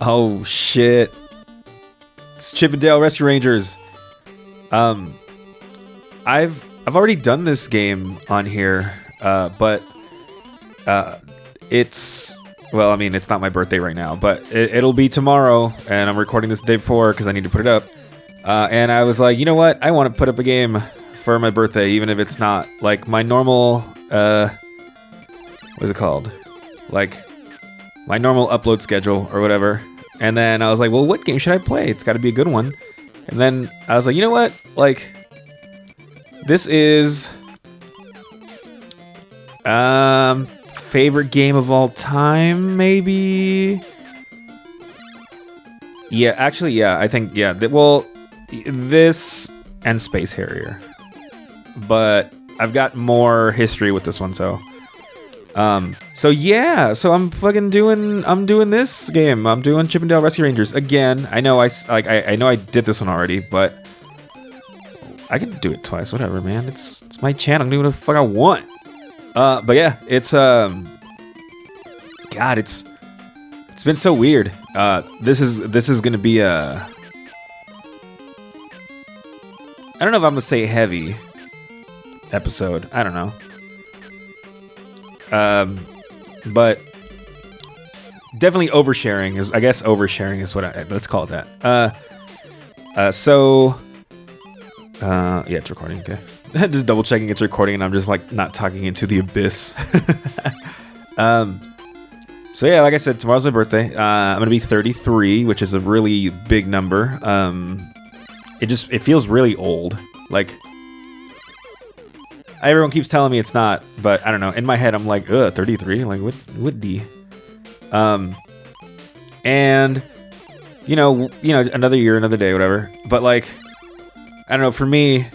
Oh shit! It's Chip 'n Dale Rescue Rangers. I've already done this game on here, but it's I mean, it's not my birthday right now, but it'll be tomorrow, and I'm recording this the day before because I need to put it up. And I was like, you know what? I want to put up a game for my birthday, even if it's not like my normal. What is it called? Like my normal upload schedule or whatever. And then I was like, well, what game should I play? It's got to be a good one. And then I was like, you know what? Like, this is favorite game of all time, maybe. Yeah, actually, yeah, I think, yeah. Well, this and Space Harrier, but I've got more history with this one, so. So yeah, so I'm doing this game. I'm doing Chip 'n Dale Rescue Rangers again. I know I know I did this one already, but I can do it twice. Whatever, man. It's my channel. I'm doing what the fuck I want. But yeah, it's God, it's been so weird. This is gonna be a. I don't know if I'm gonna say heavy episode. I don't know. But definitely oversharing is, I guess, oversharing is what let's call it that. Yeah, it's recording. Okay. Just double checking it's recording, and I'm just like not talking into the abyss. So yeah, like I said, tomorrow's my birthday. I'm gonna be 33, which is a really big number. It feels really old. Like, everyone keeps telling me it's not, but I don't know. In my head, I'm like, 33. Like, what would be? And you know, another year, another day, whatever. But like, I don't know. For me,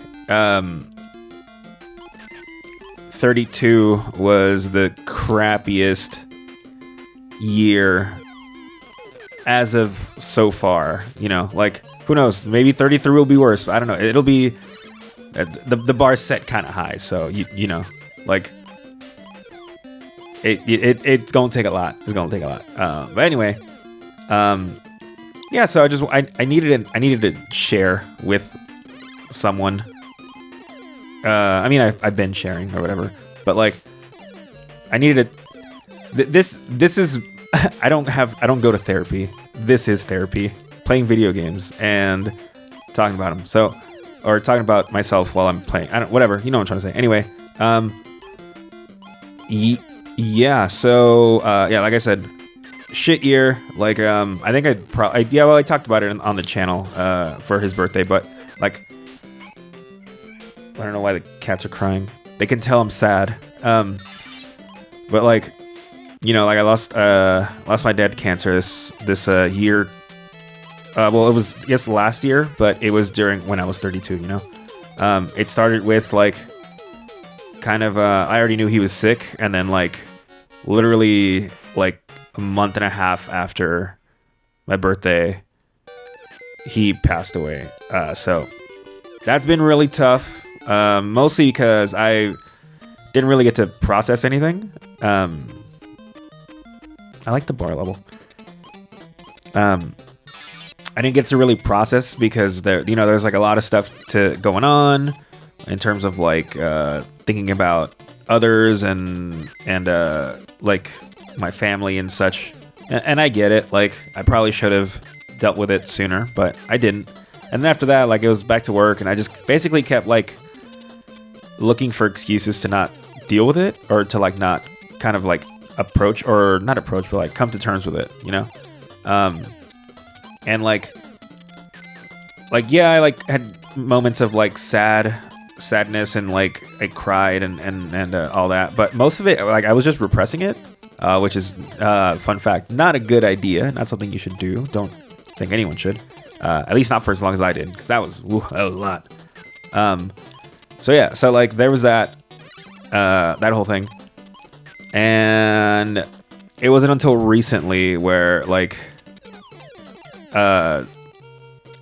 32 was the crappiest year as of so far. You know, like, who knows? Maybe 33 will be worse. I don't know. It'll be. The bar's set kind of high, so you know, like it's gonna take a lot. It's gonna take a lot. But anyway, yeah. So I needed to share with someone. I mean, I've been sharing or whatever, but like, I needed to. This is. I don't go to therapy. This is therapy. Playing video games and talking about them. So. Or talking about myself while I'm playing. Whatever. You know what I'm trying to say. Anyway. Yeah. So, yeah, like I said, shit year. Like, I think I talked about it on the channel, for his birthday, but like, I don't know why the cats are crying. They can tell I'm sad. But like, you know, like I lost my dad to cancer this year. Well, it was, I guess, last year, but it was when I was 32, you know? It started with, like, kind of, I already knew he was sick, and then, like, literally, like, a month and a half after my birthday, he passed away. So, that's been really tough, mostly because I didn't really get to process anything. I like the bar level. I didn't get to really process because there's like a lot of stuff going on in terms of like thinking about others and like my family and such. And I get it. Like, I probably should have dealt with it sooner, but I didn't. And then after that, like, it was back to work, and I just basically kept like looking for excuses to not deal with it, or to like not kind of like not approach, but like come to terms with it, you know? And like yeah, I like had moments of like sadness, and like I cried and all that, but most of it, like, I was just repressing it, which is fun fact, not a good idea, not something you should do. Don't think anyone should, at least not for as long as I did, because that was a lot. So yeah, so like there was that whole thing, and it wasn't until recently where like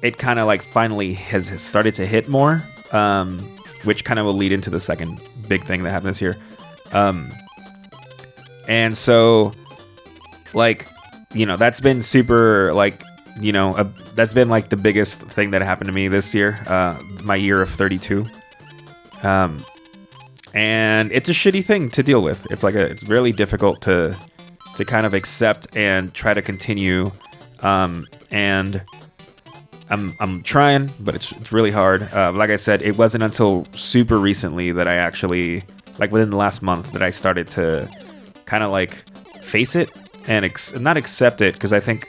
it kind of like finally has started to hit more, which kind of will lead into the second big thing that happened this year. And so, like, that's been super like, that's been like the biggest thing that happened to me this year, my year of 32. And it's a shitty thing to deal with. It's really difficult to kind of accept and try to continue. And I'm trying, but it's really hard. Like I said, it wasn't until super recently that I actually, like within the last month, that I started to kind of like face it and not accept it, because I think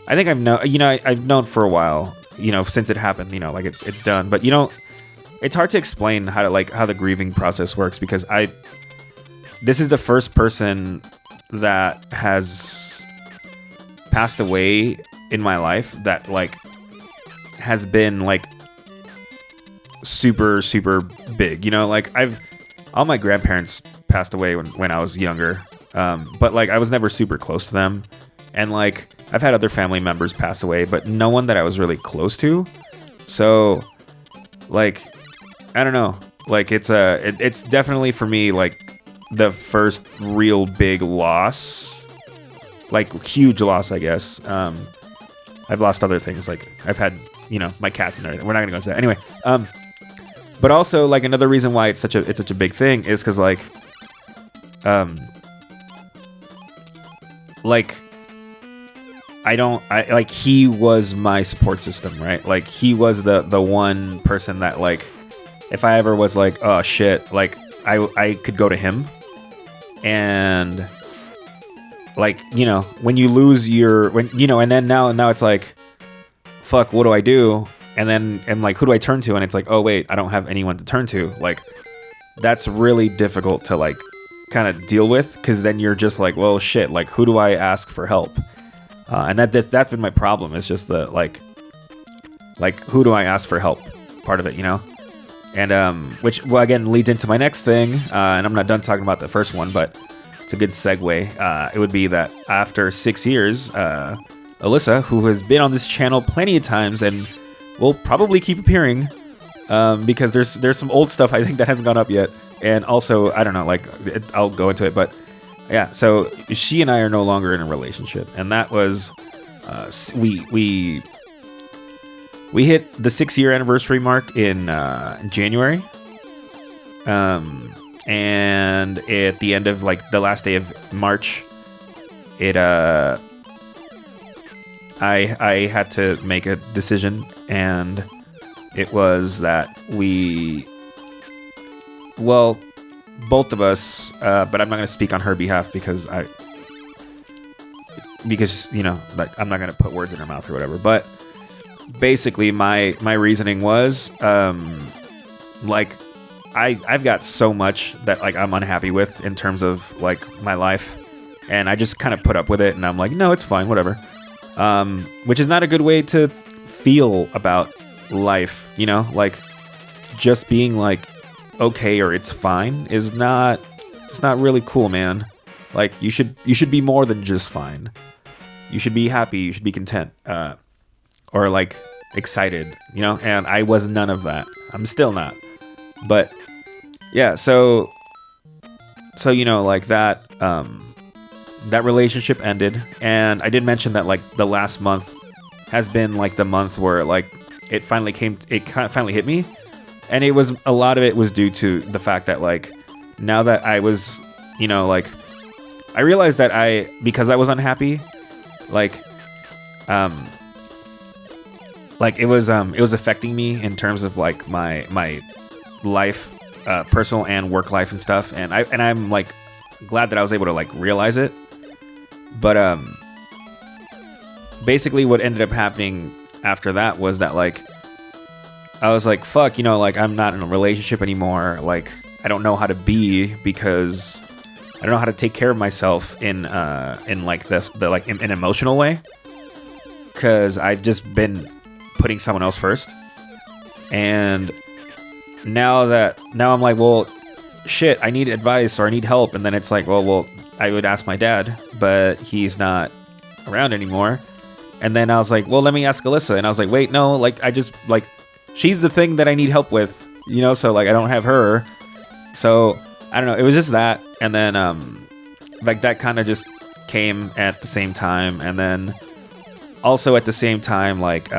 I've known, I've known for a while, since it happened, like it's done. But it's hard to explain how the grieving process works, because this is the first person that has passed away in my life that like has been like super super big. Like all my grandparents passed away when I was younger, but like I was never super close to them, and like I've had other family members pass away, but no one that I was really close to. So like I don't know, like it's definitely for me like the first real big loss, like huge loss, I guess. I've lost other things, like I've had my cats and everything. We're not gonna go into that anyway. But also like another reason why it's such a big thing is because like he was my support system, right? Like he was the one person that like if I ever was like, oh shit, like I could go to him. And like, when you lose and then now it's like, fuck, what do I do? And then I'm like, who do I turn to? And it's like, oh wait, I don't have anyone to turn to. Like that's really difficult to like kind of deal with, because then you're just like, well shit, like who do I ask for help? And that's been my problem. It's just the like who do I ask for help part of it, and which again leads into my next thing, and I'm not done talking about the first one, but it's a good segue. It would be that after 6 years, Alyssa, who has been on this channel plenty of times and will probably keep appearing, because there's some old stuff I think that hasn't gone up yet, and also I don't know, like I'll go into it, but yeah, so she and I are no longer in a relationship, and that was we hit the 6-year anniversary mark in January, and at the end of like the last day of March, I had to make a decision, and it was that both of us, but I'm not going to speak on her behalf because like I'm not going to put words in her mouth or whatever, but basically my reasoning was like I've got so much that like I'm unhappy with in terms of like my life, and I just kind of put up with it, and I'm like, no, it's fine, whatever, which is not a good way to feel about life, like just being like okay or it's fine is not, it's not really cool, man. Like you should be more than just fine. You should be happy, you should be content, or like excited, and I was none of that. I'm still not. But yeah, so like that that relationship ended, and I did mention that like the last month has been like the month where like it finally hit me, and it was a lot of it was due to the fact that like now that I was like I realized that because I was unhappy, like it was affecting me in terms of like my life, personal and work life and stuff, and I'm like glad that I was able to like realize it. But basically what ended up happening after that was that like I was like, fuck, like I'm not in a relationship anymore, like I don't know how to be, because I don't know how to take care of myself in like an emotional way, because I've just been putting someone else first. And now I'm like, well, shit, I need advice or I need help. And then it's like, well, I would ask my dad, but he's not around anymore. And then I was like, well, let me ask Alyssa. And I was like, wait, no, like I just like, she's the thing that I need help with, so like I don't have her. So I don't know. It was just that. And then like that kind of just came at the same time, and then also at the same time, like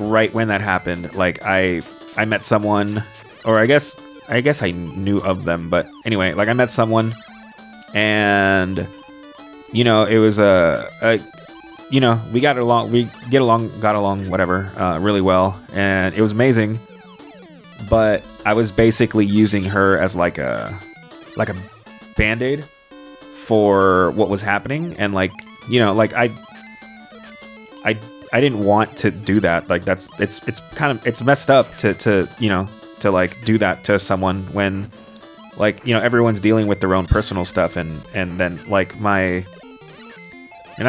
right when that happened, like I met someone, or I guess I knew of them, but anyway, like I met someone, and you know, it was you know, we got along, whatever, really well, and it was amazing. But I was basically using her as like a band-aid for what was happening, and like, you know, like I didn't want to do that. Like it's messed up to you know, to like do that to someone when, like, you know, everyone's dealing with their own personal stuff, and then like I've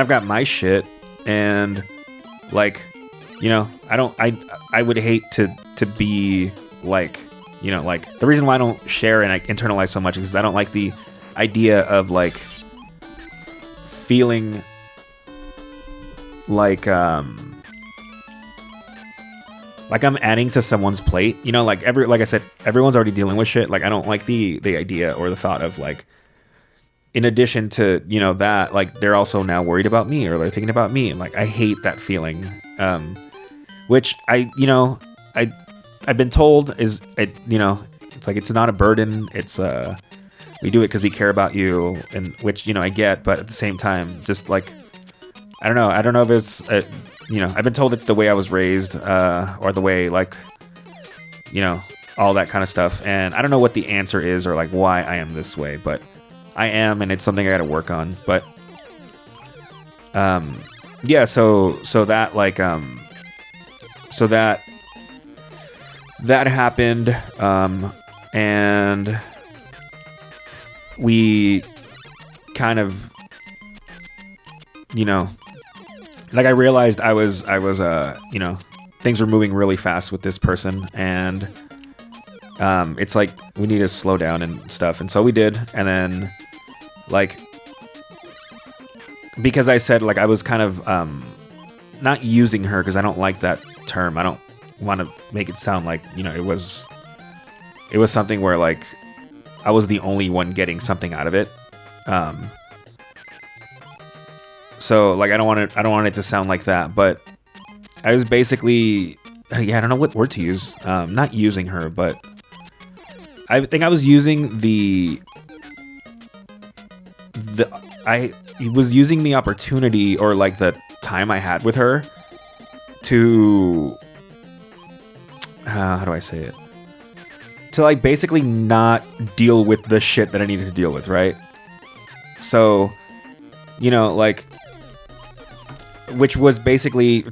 got my shit, and like, you know, I would hate to be like, you know, like the reason why I don't share and I internalize so much is because I don't like the idea of like feeling like I'm adding to someone's plate, you know, like I said, everyone's already dealing with shit. Like I don't like the idea or the thought of like, in addition to, you know, that, like they're also now worried about me, or they're thinking about me, and like I hate that feeling, which I've been told is, you know, it's like, it's not a burden, it's we do it because we care about you, and which, you know, I get, but at the same time, just like, I don't know if it's you know, I've been told it's the way I was raised, or the way, like, you know, all that kind of stuff, and I don't know what the answer is, or like why I am this way, but I am, and it's something I gotta work on. But yeah, so that, like, so that happened, and we kind of, you know, like I realized I was you know, things were moving really fast with this person, and it's like we need to slow down and stuff, and so we did. And then, like, because I said, like, I was kind of not using her, because I don't like that term. I don't want to make it sound like, you know, it was something where like I was the only one getting something out of it. So like I don't want it to sound like that, but I was basically, yeah, I don't know what word to use. Not using her, but I think I was using I was using the opportunity, or like the time I had with her, to how do I say it? To like basically not deal with the shit that I needed to deal with, right? So, you know, like, which was basically,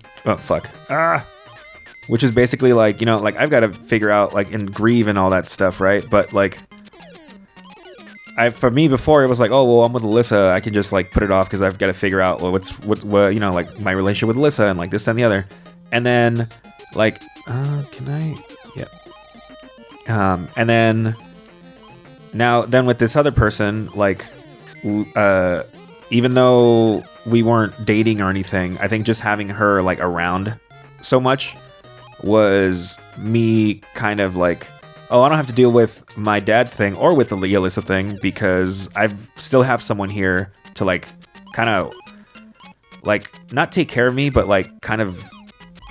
which is basically like, you know, like I've got to figure out, like, and grieve and all that stuff, right? But like, for me before, it was like, oh well, I'm with Alyssa, I can just like put it off because I've got to figure out, well, what you know, like my relationship with Alyssa, and like this, that, and the other. And then like, can I? Yeah. And then then with this other person, like, even though we weren't dating or anything, I think just having her like around so much was me kind of like, oh, I don't have to deal with my dad thing or with the Alyssa thing, because I still have someone here to like kind of like not take care of me, but like kind of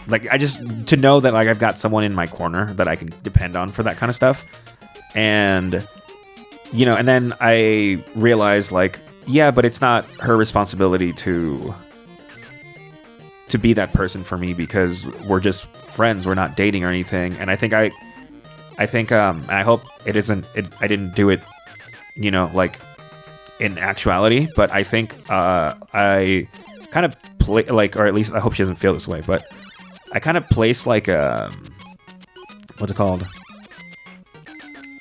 like, I just, to know that like I've got someone in my corner that I can depend on for that kind of stuff. And, you know, and then I realized, like, yeah, but it's not her responsibility to be that person for me, because we're just friends, we're not dating or anything. And I think I hope it isn't, I didn't do it, you know, like in actuality, but I think I kind of play like, or at least I hope she doesn't feel this way, but I kind of place like what's it called?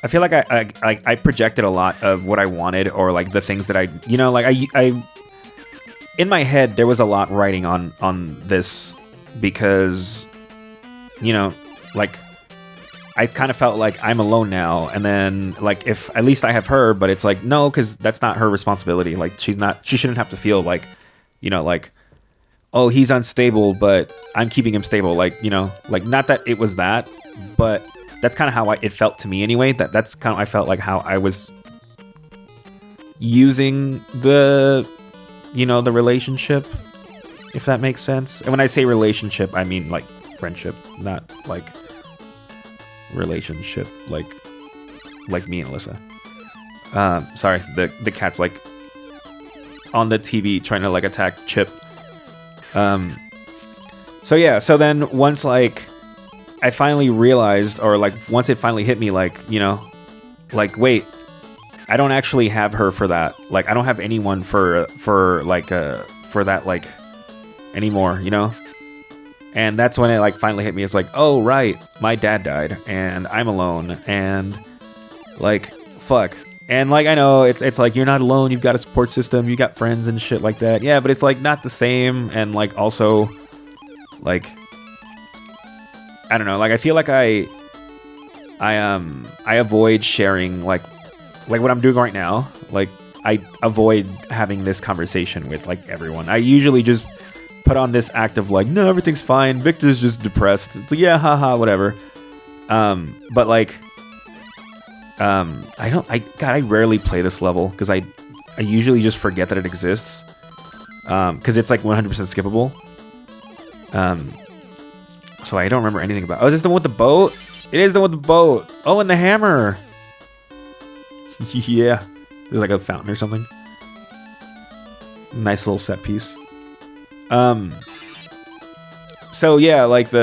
I feel like I projected a lot of what I wanted, or like the things that I, you know, like I in my head there was a lot writing on this, because, you know, like I kind of felt like I'm alone now, and then like, if at least I have her, but it's like, no, because that's not her responsibility. Like she shouldn't have to feel like, you know, like, oh, he's unstable, but I'm keeping him stable. Like, you know, like, not that it was that, but that's kind of how it felt to me anyway. That's kind of, I felt like how I was using the, you know, the relationship, if that makes sense. And when I say relationship, I mean like friendship, not like relationship, like me and Alyssa. Sorry, the cat's like on the TV trying to like attack Chip. So yeah, so then once like I finally realized, or like once it finally hit me, like, you know, like, wait, I don't actually have her for that. Like, I don't have anyone for that, like, anymore, you know? And that's when it like finally hit me. It's like, oh right, my dad died and I'm alone, and like, fuck. And like, I know it's like, you're not alone, you've got a support system, you got friends and shit like that. Yeah, but it's like not the same. And like also like, I don't know, like I feel like I avoid sharing like what I'm doing right now. Like I avoid having this conversation with like everyone. I usually just put on this act of like, no, everything's fine, Victor's just depressed. It's like, yeah, haha, whatever. But like I rarely play this level because I usually just forget that it exists. Because it's like 100% skippable. So I don't remember anything about. Oh, is this the one with the boat? It is the one with the boat. Oh, and the hammer. Yeah, there's like a fountain or something. Nice little set piece. So yeah, like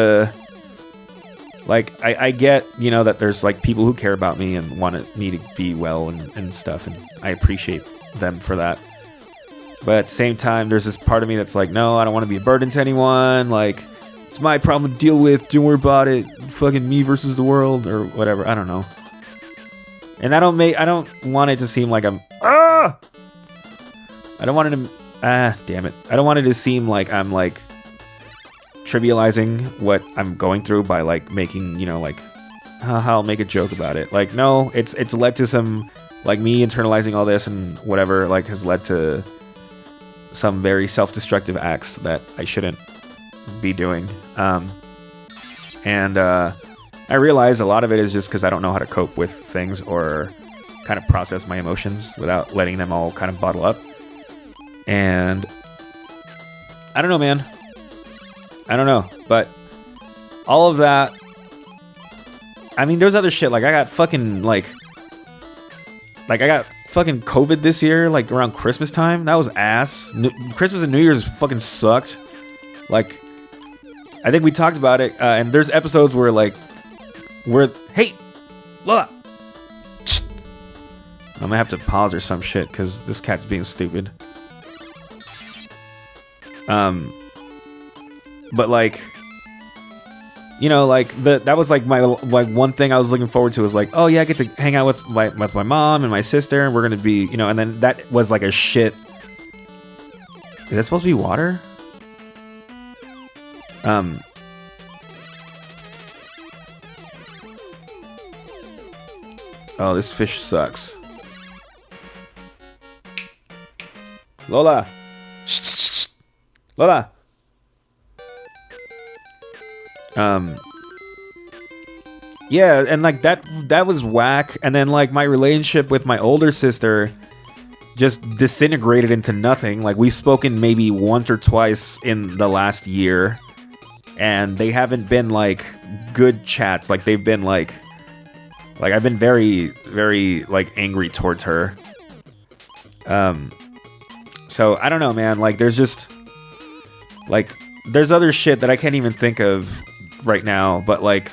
I get, you know, that there's like people who care about me and want me to be well and stuff, and I appreciate them for that. But at the same time, there's this part of me that's like, no, I don't want to be a burden to anyone. Like, it's my problem to deal with. Don't worry about it. Fucking me versus the world or whatever. I don't know. And I don't want it to seem like I'm I don't want it to damn it. I don't want it to seem like I'm like trivializing what I'm going through by like making, you know, like, haha, I'll make a joke about it. Like, no, it's led to some, like, me internalizing all this and whatever, like, has led to some very self-destructive acts that I shouldn't be doing. And I realize a lot of it is just because I don't know how to cope with things or kind of process my emotions without letting them all kind of bottle up. And I don't know, man. I don't know. But all of that, I mean, there's other shit. Like, I got fucking, like I got fucking COVID this year, like, around Christmas time. That was ass. Christmas and New Year's fucking sucked. Like, I think we talked about it, and there's episodes where, like, hey, Lola! I'm gonna have to pause or some shit, because this cat's being stupid. But, like, you know, like, that was, like, my, like, one thing I was looking forward to was, like, oh, yeah, I get to hang out with my mom and my sister, and we're gonna be, you know, and then that was, like, a shit. Is that supposed to be water? Oh, this fish sucks. Lola! Shh, shh, shh. Lola! Yeah, and like that was whack. And then like my relationship with my older sister just disintegrated into nothing. Like, we've spoken maybe once or twice in the last year, and they haven't been like good chats. Like, they've been like I've been very, very like angry towards her. So I don't know, man. Like, there's just like there's other shit that I can't even think of right now, but like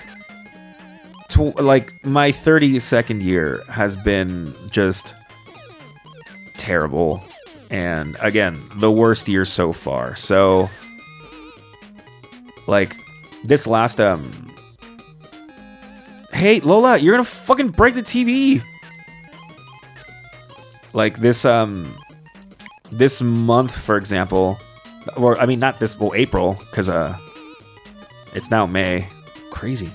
my 32nd year has been just terrible, and again, the worst year so far. So like this last hey Lola, you're gonna fucking break the TV. Like this this month, for example, or I mean not this, well, April, because it's now May. Crazy.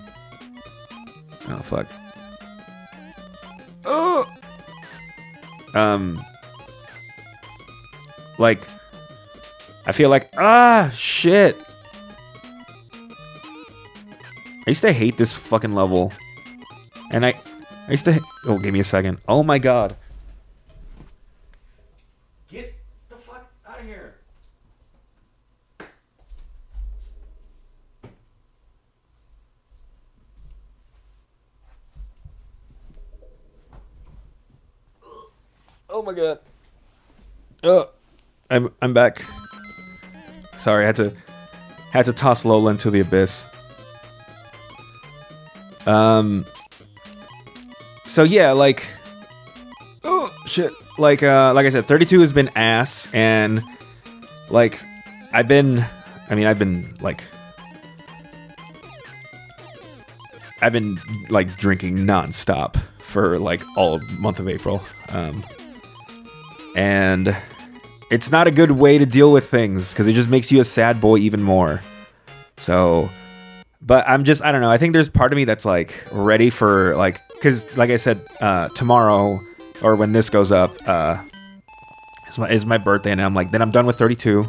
Oh fuck. Oh. Like, I feel like, shit. I used to hate this fucking level, and I used to. Oh, give me a second. Oh my god. Oh my god. Oh, I'm back. Sorry, I had to toss Lola into the abyss. So yeah, like, oh shit, like I said, 32 has been ass, and like, I've been drinking nonstop for like all of the month of April, and it's not a good way to deal with things because it just makes you a sad boy even more. So, but I don't know. I think there's part of me that's like ready for like, because like I said, tomorrow or when this goes up, is my birthday, and I'm like, then I'm done with 32.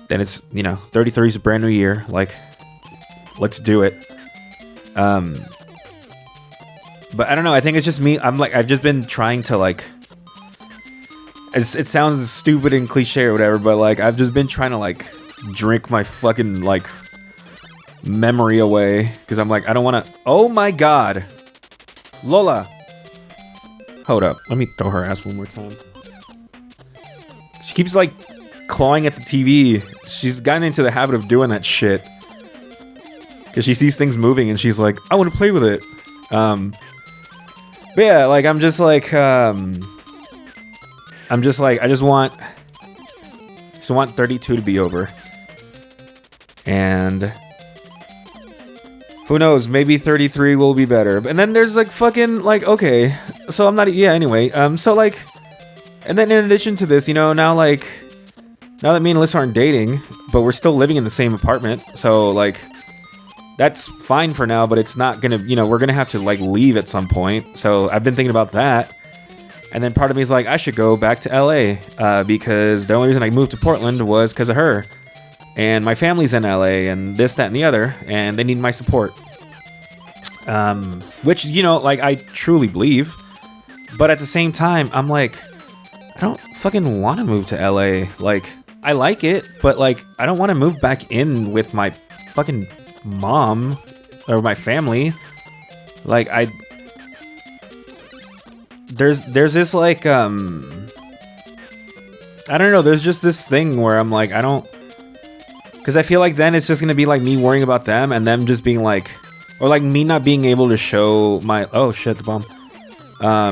Then it's 33 is a brand new year. Like, let's do it. But I don't know. I think it's just me. I've just been trying to like. It sounds stupid and cliche or whatever, but like I've just been trying to like drink my fucking like memory away because I'm like I don't want to. Oh my god, Lola, hold up. Let me throw her ass one more time. She keeps like clawing at the TV. She's gotten into the habit of doing that shit because she sees things moving and she's like, I want to play with it. But yeah, like I'm just like I just want 32 to be over. And who knows, maybe 33 will be better. And then there's like fucking like, okay, so I'm not, yeah, anyway. So like, and then in addition to this, now that me and Alyssa aren't dating, but we're still living in the same apartment. So like, that's fine for now, but it's not gonna, we're gonna have to like leave at some point. So I've been thinking about that. And then part of me is like, I should go back to LA because the only reason I moved to Portland was because of her. And my family's in LA and this, that, and the other. And they need my support. Which, like I truly believe. But at the same time, I'm like, I don't fucking want to move to LA. Like, I like it, but like, I don't want to move back in with my fucking mom or my family. Like, there's this like I don't know, there's just this thing where I'm like, I don't, because I feel like then it's just gonna be like me worrying about them and them just being like, or like me not being able to show my, oh shit, the bomb,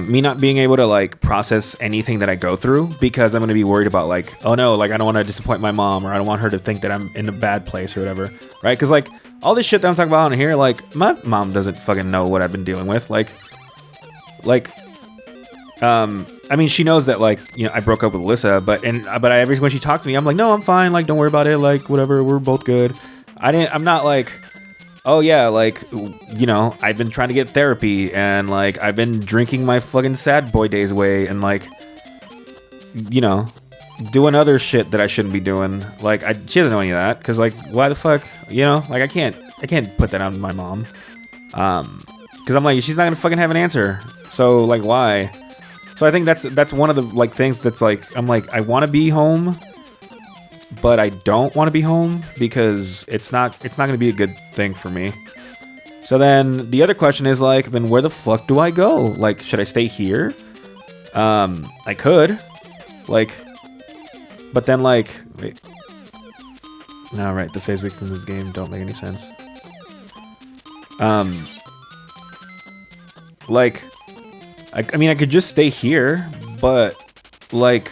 me not being able to like process anything that I go through because I'm gonna be worried about like, oh no, like I don't want to disappoint my mom, or I don't want her to think that I'm in a bad place or whatever, right? Because like all this shit that I'm talking about on here, like my mom doesn't fucking know what I've been dealing with, like I mean, she knows that like, I broke up with Alyssa, but when she talks to me, I'm like, no, I'm fine. Like, don't worry about it. Like, whatever, we're both good. I'm not like, oh yeah, like, I've been trying to get therapy and like, I've been drinking my fucking sad boy days away and like, doing other shit that I shouldn't be doing. Like, she doesn't know any of that. Cause like, why the fuck, like I can't put that on my mom. Cause I'm like, she's not gonna fucking have an answer. So like, why? So I think that's one of the like things that's like, I'm like, I want to be home, but I don't want to be home because it's not going to be a good thing for me. So then the other question is like, then where the fuck do I go? Like, should I stay here? I could, like, but then like, wait, no, right, the physics in this game don't make any sense. Like, I mean, I could just stay here, but, like,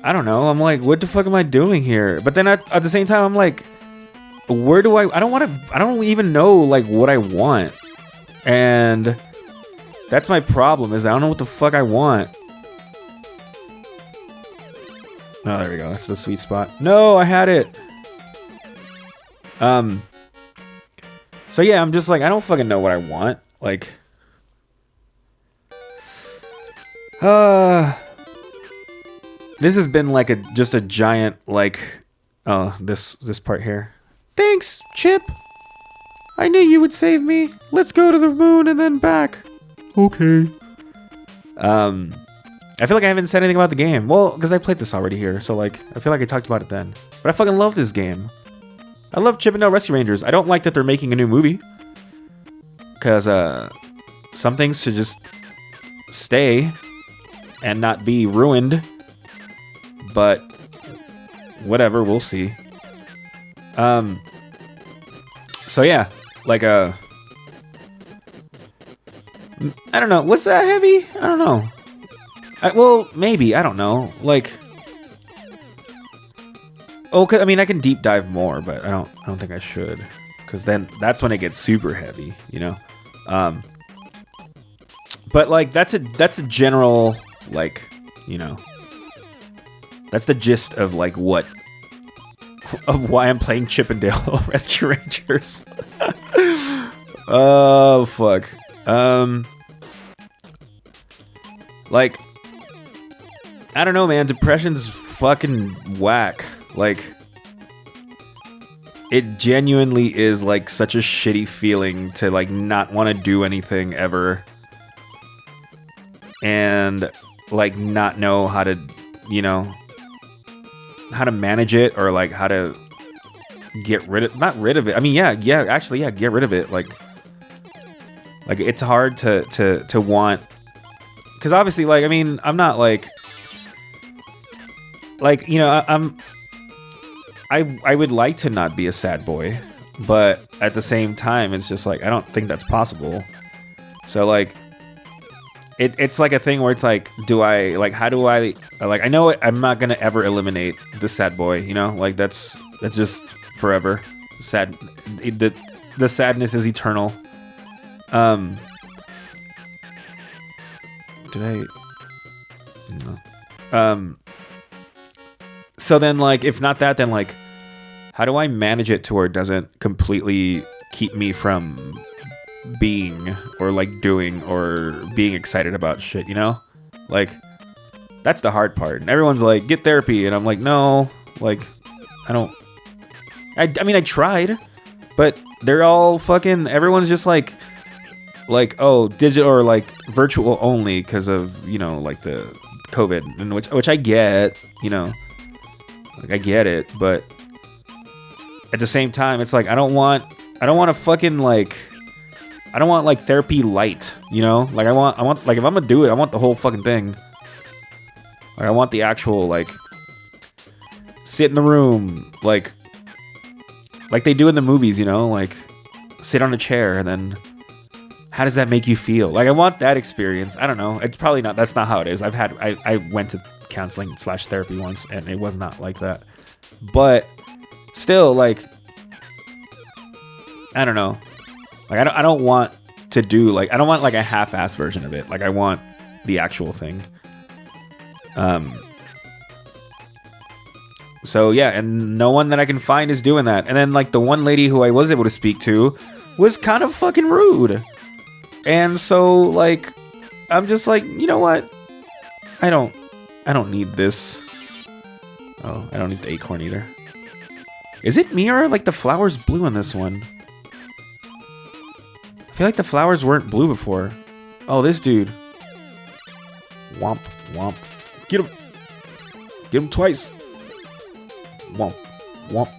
I don't know. I'm like, what the fuck am I doing here? But then at the same time, I'm like, where do I don't even know, like, what I want. And that's my problem, is I don't know what the fuck I want. Oh, there we go. That's the sweet spot. No, I had it. So yeah, I'm just like, I don't fucking know what I want. Like, this has been like just a giant, like, oh, this part here. Thanks, Chip. I knew you would save me. Let's go to the moon and then back. Okay. I feel like I haven't said anything about the game. Well, because I played this already here, so like, I feel like I talked about it then. But I fucking love this game. I love Chip 'n Dale Rescue Rangers. I don't like that they're making a new movie. Because, some things should just stay and not be ruined. But whatever, we'll see. So yeah, like I don't know. Was that heavy? I don't know. Well, maybe. I don't know. Like, I mean, I can deep dive more, but I don't think I should, because then that's when it gets super heavy, you know. But like that's a general, like, you know, that's the gist of like why I'm playing Chip 'n Dale Rescue Rangers. Oh fuck. Like, I don't know, man. Depression's fucking whack. Like, it genuinely is like such a shitty feeling to like not want to do anything ever, and like not know how to, you know, how to manage it, or like how to get rid of, not rid of it. I mean, actually, get rid of it. Like it's hard to want, because obviously, like, I mean, I'm not like, you know, I would like to not be a sad boy, but at the same time, it's just like, I don't think that's possible. So like, it's like a thing where it's like, how do I, like, I know I'm not gonna ever eliminate the sad boy, you know, like that's just forever sad. The sadness is eternal. Did I? No. So then, like, if not that, then like, how do I manage it to where it doesn't completely keep me from being, or like doing, or being excited about shit, you know? Like, that's the hard part. And everyone's like, get therapy, and I'm like, no, like, I don't. I mean, I tried, but they're all fucking. Everyone's just like, oh, digital or like virtual only because of, you know, like the COVID, and which I get, you know. Like, I get it, but at the same time, it's like, I don't want to fucking like, I don't want like therapy light, you know? Like I want like, if I'm gonna do it, I want the whole fucking thing. Like, I want the actual, like, sit in the room, like they do in the movies, you know? Like, sit on a chair, and then how does that make you feel? Like, I want that experience. I don't know. It's probably not, that's not how it is. I went to counseling / therapy once, and it was not like that. But still, like, I don't know. Like, I don't want to do, like, I don't want like a half-ass version of it. Like, I want the actual thing. So yeah, and no one that I can find is doing that. And then like the one lady who I was able to speak to was kind of fucking rude. And so like, I'm just like, you know what? I don't need this. Oh, I don't need the acorn either. Is it me, or like the flower's blue on this one? I feel like the flowers weren't blue before. Oh, this dude. Womp, womp. Get him. Get him twice. Womp, womp.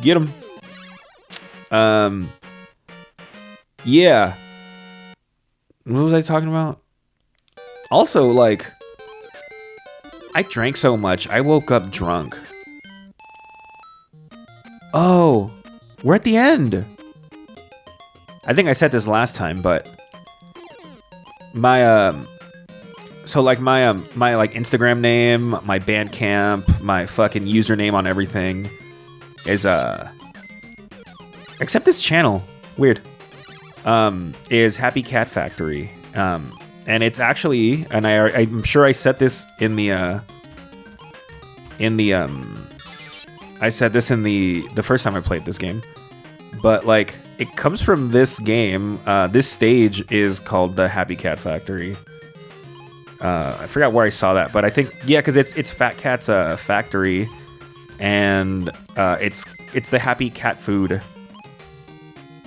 Get him. Yeah. What was I talking about? Also, like, I drank so much, I woke up drunk. Oh, we're at the end. I think I said this last time, but my so like my like Instagram name, my Bandcamp, my fucking username on everything is except this channel, weird, is Happy Cat Factory. And it's actually, and I'm sure I said this in the I said this in the first time I played this game, but like, it comes from this game. This stage is called the Happy Cat Factory. I forgot where I saw that, but I think, yeah, because it's Fat Cat's factory, and it's the Happy Cat food.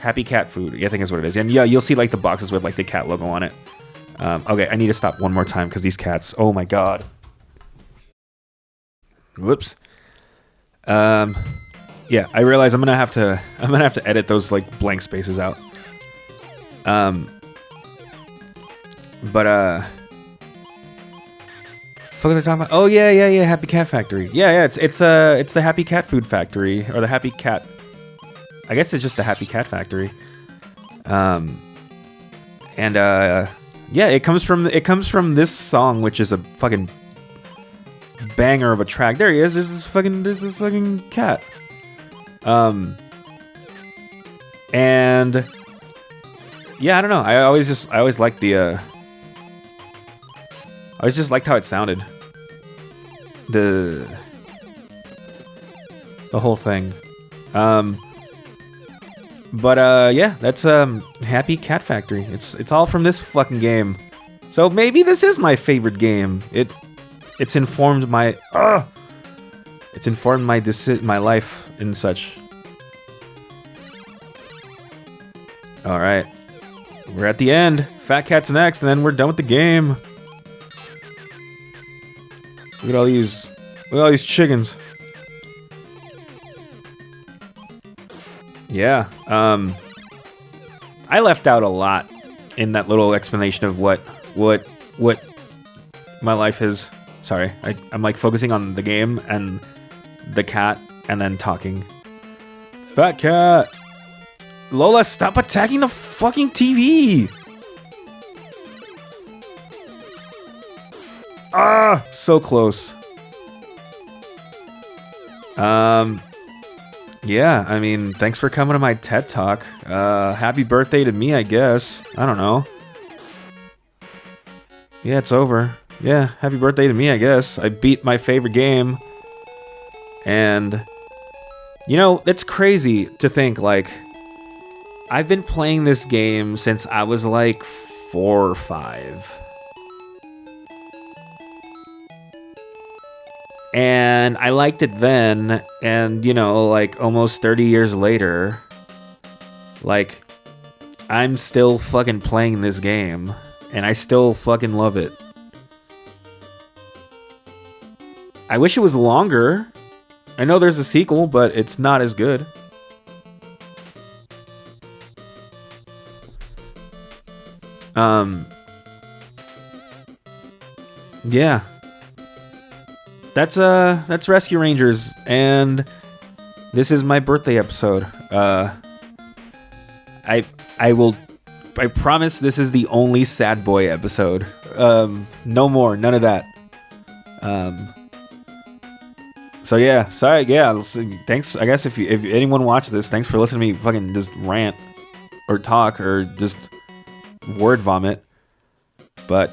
Happy Cat food, yeah, I think is what it is. And yeah, you'll see like the boxes with like the cat logo on it. Okay, I need to stop one more time because these cats, oh my god. Whoops. Yeah, I realize I'm gonna have to edit those like blank spaces out. But what was I talking about? Oh yeah, Happy Cat Factory. Yeah, it's the Happy Cat Food Factory, or the Happy Cat. I guess it's just the Happy Cat Factory. Yeah, it comes from this song, which is a fucking banger of a track. There he is. There's this fucking cat. And yeah, I don't know. I always liked the I always just liked how it sounded. The whole thing. But yeah, that's Happy Cat Factory. It's all from this fucking game. So maybe this is my favorite game. It's informed my my life and such. All right, we're at the end. Fat Cat's next, and then we're done with the game. Look at all these chickens. Yeah, I left out a lot in that little explanation of what my life is. Sorry, I'm like focusing on the game and the cat and then talking. Fat Cat! Lola, stop attacking the fucking TV! Ah, so close. Yeah, I mean, thanks for coming to my TED Talk. Happy birthday to me, I guess. I don't know. Yeah, it's over. Yeah, happy birthday to me, I guess. I beat my favorite game. And, you know, it's crazy to think, like, I've been playing this game since I was like 4 or 5. And I liked it then, and, you know, like, almost 30 years later, like, I'm still fucking playing this game, and I still fucking love it. I wish it was longer. I know there's a sequel, but it's not as good. Yeah. That's Rescue Rangers, and this is my birthday episode. I promise this is the only sad boy episode. No more, none of that. So yeah, sorry, yeah. Thanks. I guess if anyone watched this, thanks for listening to me fucking just rant or talk or just word vomit. But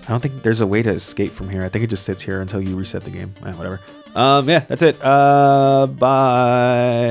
I don't think there's a way to escape from here. I think it just sits here until you reset the game. Whatever. Yeah, that's it. Bye.